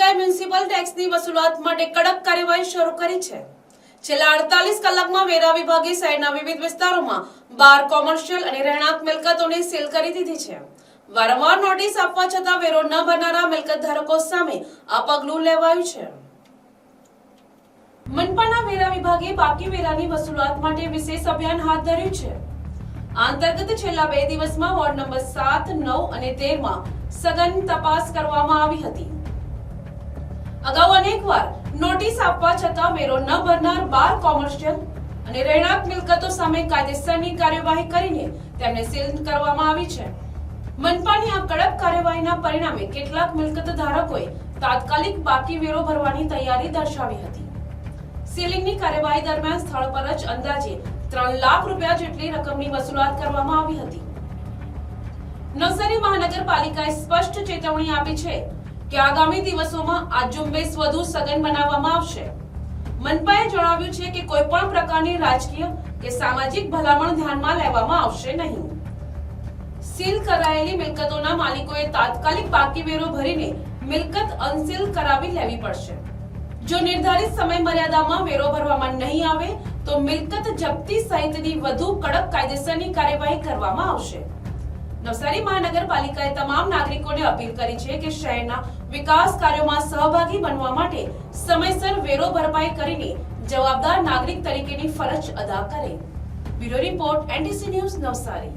પાલિકાએ municipal ટેક્સની વસૂલાત માટે કડક કાર્યવાહી શરૂ કરી છે। છેલ્લા 48 કલાકમાં વેરા વિભાગે શહેરના વિવિધ વિસ્તારોમાં 12 કોમર્શિયલ અને રહેણાંક મિલકતોને સીલ કરી દીધી છે। વારંવાર નોટિસ આપવા છતાં વેરો ન ભરનારા મિલકત ધારકો સામે આ પગલું લેવાયું છે। મનપાના વેરા વિભાગે બાકી વેરાની વસૂલાત માટે વિશેષ અભિયાન હાથ ધર્યું છે। આ અંતર્ગત છેલ્લા 2 દિવસમાં વોર્ડ નંબર 7, 9 અને 13 માં સઘન તપાસ કરવામાં આવી હતી। અગાઉ અનેકવાર નોટિસ આપવા છતાં વેરો ન ભરનાર 12 કોમર્શિયલ અને રહેણાંક મિલકતો સામે કાયદેસરની કાર્યવાહી કરીને તેમને સીલ કરવામાં આવી છે। મનપાની આ કડક કાર્યવાહીના પરિણામે કેટલાક મિલકત ધારકોએ તાત્કાલિક બાકી વેરો ભરવાની તૈયારી દર્શાવી હતી। સીલિંગની કાર્યવાહી દરમિયાન સ્થળ પર જ અંદાજે 3 લાખ રૂપિયા જેટલી રકમની વસૂલાત કરવામાં આવી હતી। નવસારી મહાનગરપાલિકાએ સ્પષ્ટ ચેતવણી આપી છે કે આગામી દિવસોમાં આ ઝુંબેશ વધુ સઘન બનાવવામાં આવશે। મનપાએ જણાવ્યું છે કે કોઈ પણ પ્રકારની રાજકીય કે સામાજિક ભલામણ ધ્યાનમાં લેવામાં આવશે નહીં। સીલ કરાયેલી મિલકતોના માલિકોએ તાત્કાલિક બાકી વેરો ભરીને મિલકત અનસીલ કરાવી લેવી પડશે। જો નિર્ધારિત સમય મર્યાદામાં વેરો ભરવામાં નહીં આવે તો મિલકત જપ્તી સહિતની વધુ કડક કાયદેસરની કાર્યવાહી કરવામાં આવશે। નવસારી મહાનગરપાલિકાએ તમામ નાગરિકોને અપીલ કરી છે કે શહેરના વિકાસ કાર્યોમાં સહભાગી બનવા માટે સમયસર વેરો ભરપાઈ કરીને જવાબદાર નાગરિક તરીકેની ફરજ અદા કરે। Bureau report, NTC news, Navsari.